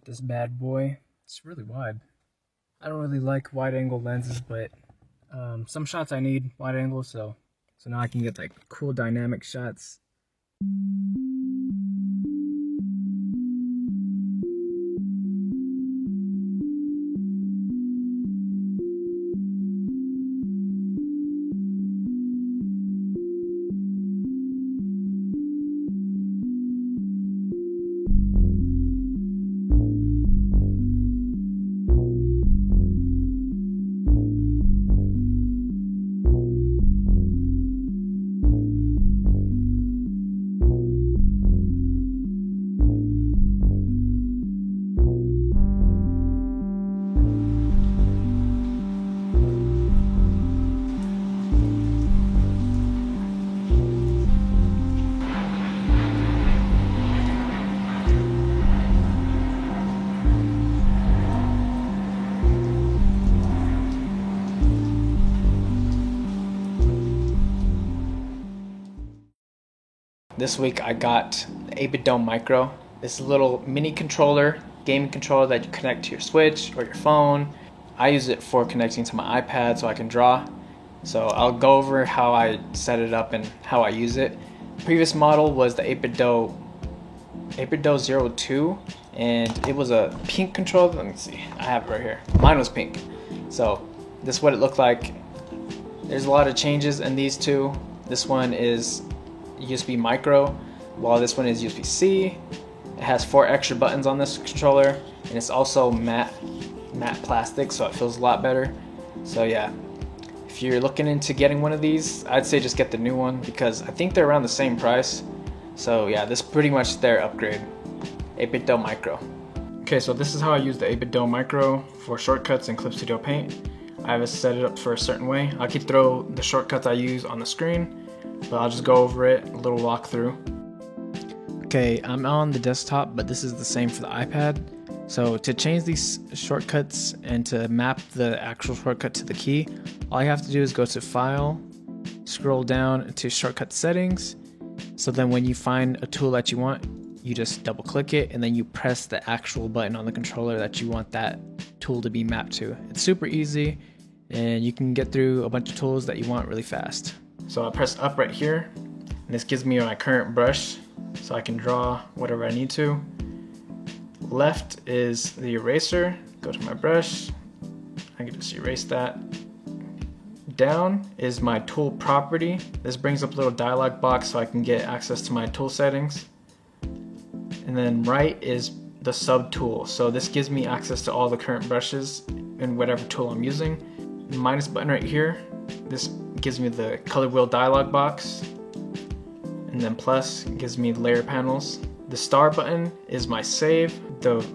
this bad boy. It's really wide. I don't really like wide angle lenses, but some shots I need wide angle, so now I can get like cool dynamic shots. This week I got the 8-bit Dome Micro. This little mini controller, gaming controller that you connect to your Switch or your phone. I use it for connecting to my iPad so I can draw. So I'll go over how I set it up and how I use it. The previous model was the 8-bit Do 02, and it was a pink controller. Let me see, I have it right here. Mine was pink. So this is what it looked like. There's a lot of changes in these two. This one is USB micro, while this one is USB-C. It has 4 extra buttons on this controller, and it's also matte plastic, so it feels a lot better. So yeah, if you're looking into getting one of these, I'd say just get the new one because I think they're around the same price. So yeah, this is pretty much their upgrade. 8-bit Dome Micro. Okay, so this is how I use the 8-bit Dome Micro for shortcuts in Clip Studio Paint. I have it set it up for a certain way. I could throw the shortcuts I use on the screen, but I'll just go over it, a little walkthrough. Okay, I'm on the desktop, but this is the same for the iPad. So to change these shortcuts and to map the actual shortcut to the key, all you have to do is go to File, scroll down to Shortcut Settings. So then when you find a tool that you want, you just double click it and then you press the actual button on the controller that you want that tool to be mapped to. It's super easy and you can get through a bunch of tools that you want really fast. So I press up right here, and this gives me my current brush, so I can draw whatever I need to. Left is the eraser, go to my brush, I can just erase that. Down is my tool property. This brings up a little dialog box so I can get access to my tool settings. And then right is the sub tool, so this gives me access to all the current brushes and whatever tool I'm using. The minus button right here, this gives me the color wheel dialog box, and then plus gives me layer panels. The star button is my save. The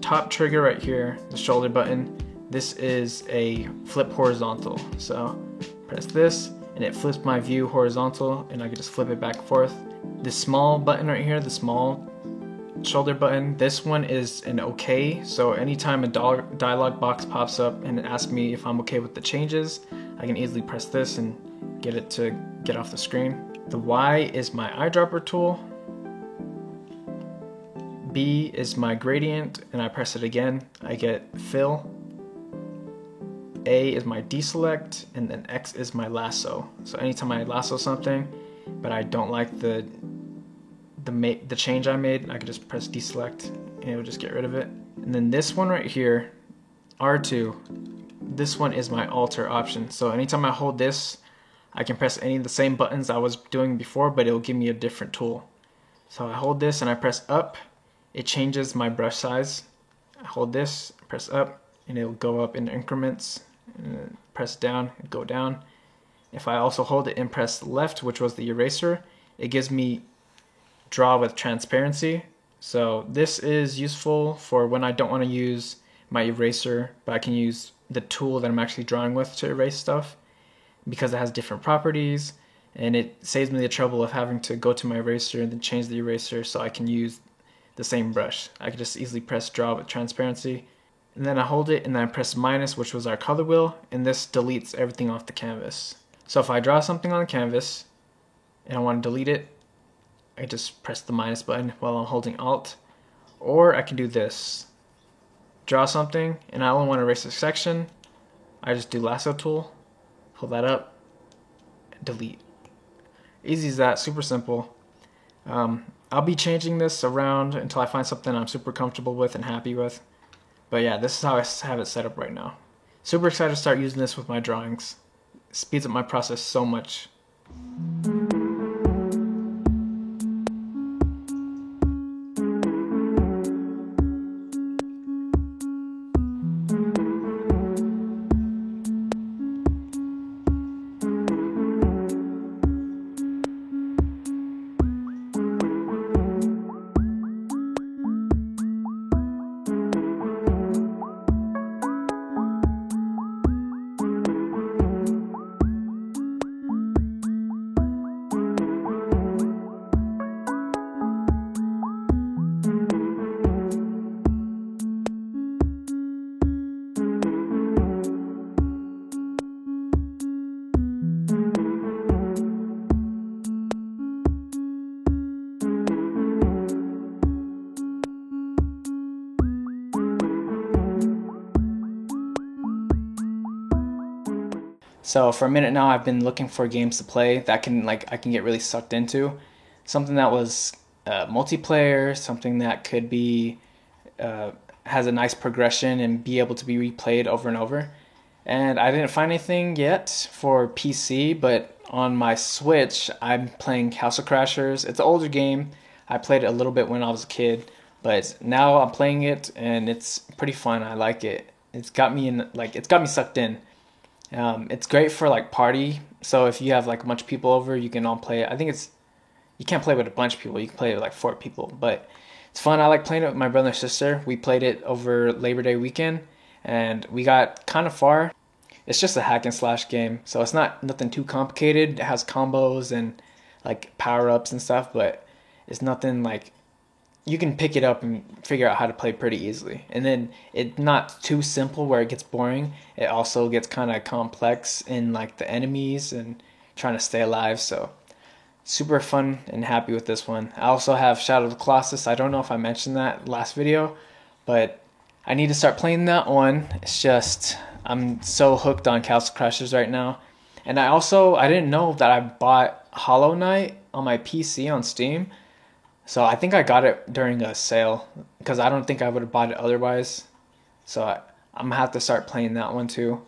top trigger right here, the shoulder button, this is a flip horizontal. So press this and it flips my view horizontal and I can just flip it back and forth. The small button right here, the small shoulder button, this one is an OK. So anytime a dialog box pops up and it asks me if I'm okay with the changes, I can easily press this and get it to get off the screen. The Y is my eyedropper tool. B is my gradient, and I press it again, I get fill. A is my deselect, and then X is my lasso. So anytime I lasso something, but I don't like the change I made, I could just press deselect, and it will just get rid of it. And then this one right here, R2, this one is my alter option. So anytime I hold this, I can press any of the same buttons I was doing before, but it'll give me a different tool. So I hold this and I press up, it changes my brush size. I hold this, press up, and it'll go up in increments. And then press down, go down. If I also hold it and press left, which was the eraser, it gives me draw with transparency. So this is useful for when I don't want to use my eraser, but I can use the tool that I'm actually drawing with to erase stuff, because it has different properties and it saves me the trouble of having to go to my eraser and then change the eraser so I can use the same brush. I can just easily press draw with transparency, and then I hold it and then I press minus, which was our color wheel, and this deletes everything off the canvas. So if I draw something on the canvas and I want to delete it, I just press the minus button while I'm holding Alt, or I can do this. draw something and I only want to erase a section, I just do lasso tool, pull that up, delete. Easy as that, super simple. I'll be changing this around until I find something I'm super comfortable with and happy with. But yeah, this is how I have it set up right now. Super excited to start using this with my drawings. It speeds up my process so much. So for a minute now, I've been looking for games to play that I can get really sucked into. Something that was multiplayer, something that could be has a nice progression and be able to be replayed over and over. And I didn't find anything yet for PC, but on my Switch, I'm playing Castle Crashers. It's an older game. I played it a little bit when I was a kid, but now I'm playing it and it's pretty fun. I like it. It's got me sucked in. It's great for like party. So if you have like a bunch of people over, you can all play it. You can't play with a bunch of people. You can play with like 4 people, but it's fun. I like playing it with my brother and sister. We played it over Labor Day weekend and we got kind of far. It's just a hack and slash game. So it's nothing too complicated. It has combos and like power ups and stuff, but it's nothing like you can pick it up and figure out how to play pretty easily. And then it's not too simple where it gets boring. It also gets kind of complex in like the enemies and trying to stay alive. So super fun and happy with this one. I also have Shadow of the Colossus. I don't know if I mentioned that last video, but I need to start playing that one. It's just, I'm so hooked on Castle Crashers right now. And I didn't know that I bought Hollow Knight on my PC on Steam. So I think I got it during a sale because I don't think I would have bought it otherwise. So I'm going to have to start playing that one too.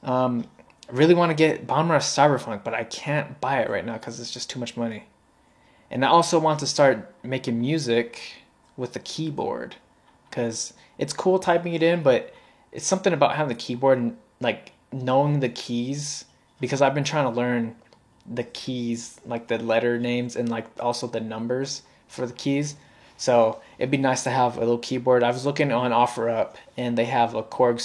I really want to get Bomber Cyberpunk, but I can't buy it right now because it's just too much money. And I also want to start making music with the keyboard because it's cool typing it in, but it's something about having the keyboard and like knowing the keys, because I've been trying to learn the keys, like the letter names and like also the numbers for the keys. So it'd be nice to have a little keyboard. I was looking on OfferUp and they have a Korg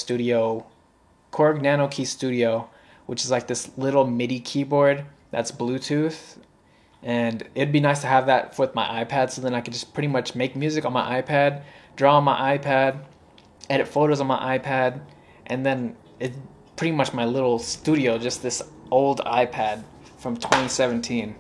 Nano Key Studio, which is like this little MIDI keyboard that's Bluetooth. And it'd be nice to have that with my iPad, so then I could just pretty much make music on my iPad, draw on my iPad, edit photos on my iPad, and then it's pretty much my little studio, just this old iPad from 2017.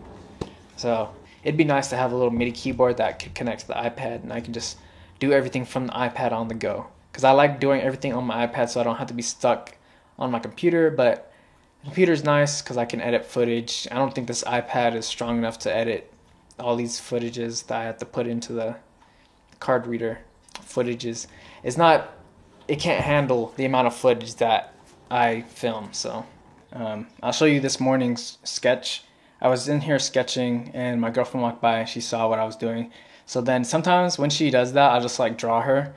So it'd be nice to have a little MIDI keyboard that could connect to the iPad and I can just do everything from the iPad on the go. Because I like doing everything on my iPad so I don't have to be stuck on my computer, but the computer's nice because I can edit footage. I don't think this iPad is strong enough to edit all these footages that I have to put into the card reader. Footages. It can't handle the amount of footage that I film, so I'll show you this morning's sketch. I was in here sketching and my girlfriend walked by and she saw what I was doing. So then sometimes when she does that, I'll just like draw her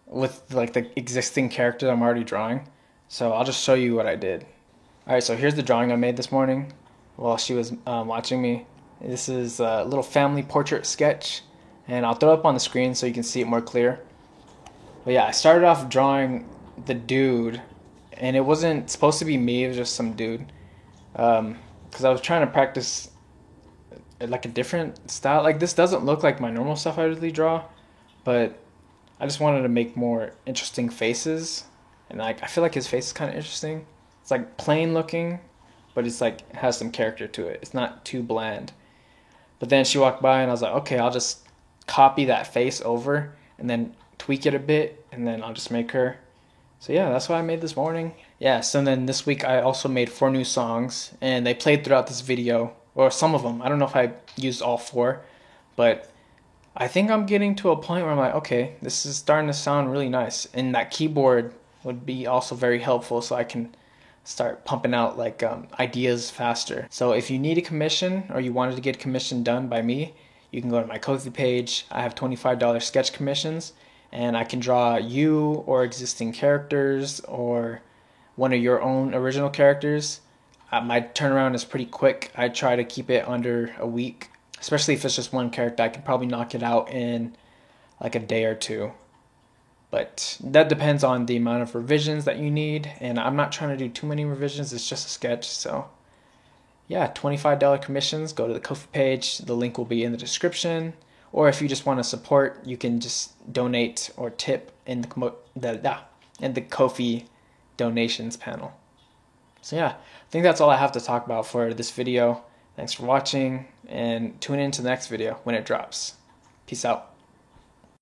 with like the existing character I'm already drawing. So I'll just show you what I did. Alright, so here's the drawing I made this morning while she was watching me. This is a little family portrait sketch and I'll throw it up on the screen so you can see it more clear. But yeah, I started off drawing the dude and it wasn't supposed to be me, it was just some dude. Because I was trying to practice like a different style. Like this doesn't look like my normal stuff I usually draw, but I just wanted to make more interesting faces. And like I feel like his face is kind of interesting. It's like plain looking, but it's like has some character to it. It's not too bland. But then she walked by and I was like, okay, I'll just copy that face over and then tweak it a bit, and then I'll just make her. So yeah, that's what I made this morning. Yeah, so then this week I also made 4 new songs, and they played throughout this video, or some of them. I don't know if I used all 4, but I think I'm getting to a point where I'm like, okay, this is starting to sound really nice. And that keyboard would be also very helpful, so I can start pumping out like ideas faster. So if you need a commission, or you wanted to get a commission done by me, you can go to my Ko-fi page. I have $25 sketch commissions, and I can draw you or existing characters or one of your own original characters. My turnaround is pretty quick. I try to keep it under a week, especially if it's just one character. I can probably knock it out in like a day or 2. But that depends on the amount of revisions that you need, and I'm not trying to do too many revisions. It's just a sketch. So yeah, $25 commissions. Go to the Ko-fi page. The link will be in the description. Or if you just want to support, you can just donate or tip in the Ko-fi donations panel. So yeah, I think that's all I have to talk about for this video. Thanks for watching, and tune in to the next video when it drops. Peace out.